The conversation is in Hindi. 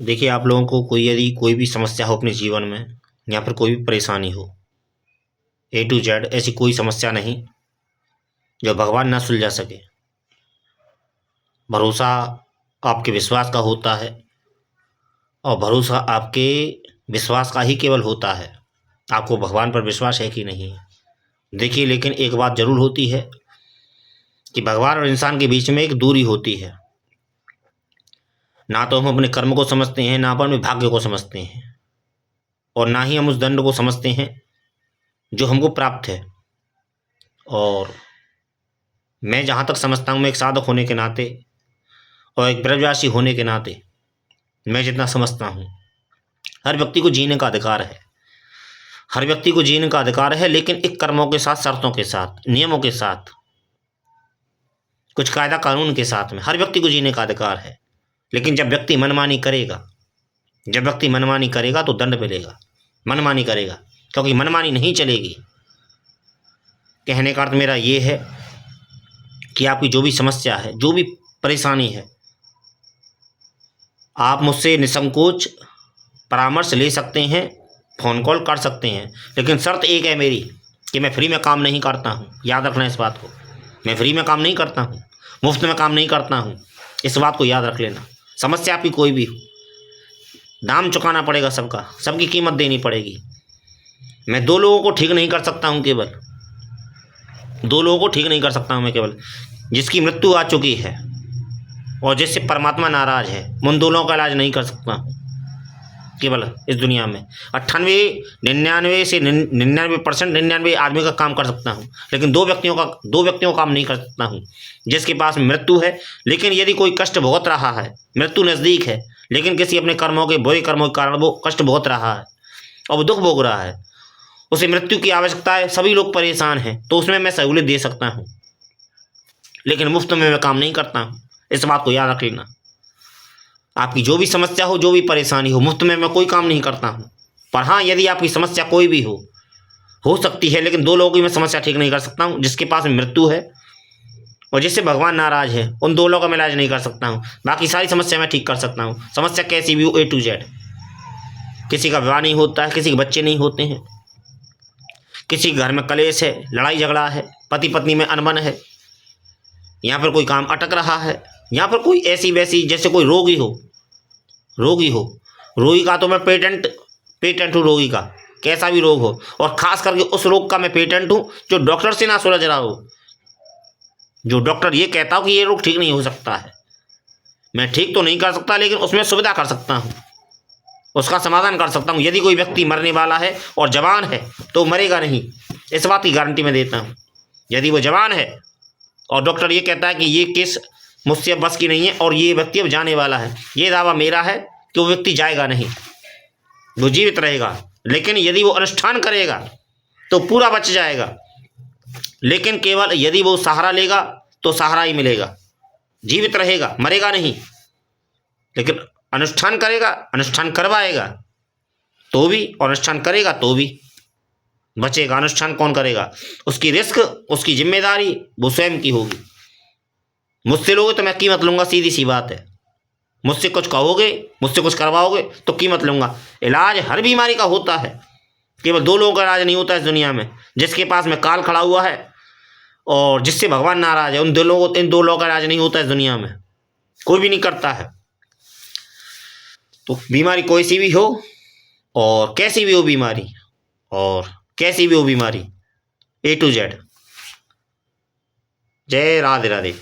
देखिए, आप लोगों को यदि कोई भी समस्या हो अपने जीवन में या फिर कोई भी परेशानी हो, ए टू जेड ऐसी कोई समस्या नहीं जो भगवान ना सुलझा सके। भरोसा आपके विश्वास का होता है और भरोसा आपके विश्वास का ही केवल होता है। आपको भगवान पर विश्वास है कि नहीं? देखिए, लेकिन एक बात जरूर होती है कि भगवान और इंसान के बीच में एक दूरी होती है। ना तो हम अपने कर्म को समझते हैं, ना अपने भाग्य को समझते हैं, और ना ही हम उस दंड को समझते हैं जो हमको प्राप्त है। और मैं जहाँ तक समझता हूँ, मैं एक साधक होने के नाते और एक ब्रजवासी होने के नाते मैं जितना समझता हूँ, हर व्यक्ति को जीने का अधिकार है। हर व्यक्ति को जीने का अधिकार है, लेकिन एक कर्मों के साथ, शर्तों के साथ, नियमों के साथ, कुछ कायदा कानून के साथ में हर व्यक्ति को जीने का अधिकार है। लेकिन जब व्यक्ति मनमानी करेगा, तो दंड मिलेगा। मनमानी करेगा, क्योंकि मनमानी नहीं चलेगी। कहने का अर्थ मेरा ये है कि आपकी जो भी समस्या है, जो भी परेशानी है, आप मुझसे निसंकोच परामर्श ले सकते हैं, फ़ोन कॉल कर सकते हैं। लेकिन शर्त एक है मेरी कि मैं फ्री में काम नहीं करता हूँ। याद रखना इस बात को। मैं फ्री में काम नहीं करता हूँ, मुफ्त में काम नहीं करता हूँ। इस बात को याद रख लेना। समस्या आपकी कोई भी हो, दाम चुकाना पड़ेगा सबका, सबकी कीमत देनी पड़ेगी। मैं दो लोगों को ठीक नहीं कर सकता हूँ, केवल दो लोगों को ठीक नहीं कर सकता हूँ मैं, केवल जिसकी मृत्यु आ चुकी है और जिससे परमात्मा नाराज है। उन दोनों का इलाज नहीं कर सकता हूँ केवल इस दुनिया में। 99 से 99% 99 आदमी का काम कर सकता हूँ, लेकिन दो व्यक्तियों का काम नहीं कर सकता हूँ। जिसके पास मृत्यु है, लेकिन यदि कोई कष्ट भुगत रहा है, मृत्यु नज़दीक है, लेकिन किसी अपने कर्मों के, बुरे कर्मों के कारण वो कष्ट भुगत रहा है और वो दुख भोग रहा है, उसे मृत्यु की आवश्यकता है, सभी लोग परेशान हैं, तो उसमें मैं सहूलियत दे सकता हूँ, लेकिन मुफ्त में मैं काम नहीं करता हूँ। इस बात को याद रख लेना। आपकी जो भी समस्या हो, जो भी परेशानी हो, मुफ्त में मैं कोई काम नहीं करता हूँ। पर हाँ, यदि आपकी समस्या कोई भी हो सकती है, लेकिन दो लोगों की मैं समस्या ठीक नहीं कर सकता हूँ। जिसके पास मृत्यु है और जिससे भगवान नाराज है, उन दो लोगों का मैं इलाज नहीं कर सकता हूँ। बाकी सारी समस्या मैं ठीक कर सकता हूँ। समस्या कैसी भी हो, ए टू जेड। किसी का विवाह नहीं होता है, किसी के बच्चे नहीं होते हैं, किसी घर में कलेश है, लड़ाई झगड़ा है, पति पत्नी में अनबन है, यहाँ पर कोई काम अटक रहा है, यहाँ पर कोई ऐसी वैसी, जैसे कोई रोगी हो, रोगी का तो मैं पेटेंट हूँ। रोगी का कैसा भी रोग हो, और खास करके उस रोग का मैं पेटेंट हूँ जो डॉक्टर से ना सुलझ रहा हो, जो डॉक्टर ये कहता हो कि ये रोग ठीक नहीं हो सकता है। मैं ठीक तो नहीं कर सकता, लेकिन उसमें सुविधा कर सकता हूँ, उसका समाधान कर सकता हूँ। यदि कोई व्यक्ति मरने वाला है और जवान है तो मरेगा नहीं, इस बात की गारंटी मैं देता हूँ। यदि वो जवान है और डॉक्टर ये कहता है कि ये केस मुझसे बस की नहीं है और ये व्यक्ति अब जाने वाला है, ये दावा मेरा है कि वो व्यक्ति जाएगा नहीं, वो जीवित रहेगा। लेकिन यदि वो अनुष्ठान करेगा तो पूरा बच जाएगा। लेकिन केवल यदि वो सहारा लेगा तो सहारा ही मिलेगा, जीवित रहेगा, मरेगा नहीं। लेकिन अनुष्ठान करेगा, अनुष्ठान करवाएगा तो भी, और अनुष्ठान करेगा तो भी बचेगा। अनुष्ठान कौन करेगा? उसकी रिस्क, उसकी जिम्मेदारी वो स्वयं की होगी। मुझसे लोगे तो मैं कीमत लूँगा, सीधी सी बात है। मुझसे कुछ कहोगे, मुझसे कुछ करवाओगे तो कीमत लूँगा। इलाज हर बीमारी का होता है, केवल दो लोगों का इलाज नहीं होता इस दुनिया में। जिसके पास में काल खड़ा हुआ है और जिससे भगवान नाराज है, इन दो लोगों का इलाज नहीं होता इस दुनिया में, कोई भी नहीं करता है। तो बीमारी कोई सी भी हो और कैसी भी हो बीमारी, और कैसी भी हो बीमारी, ए टू जेड। जय राधे राधे।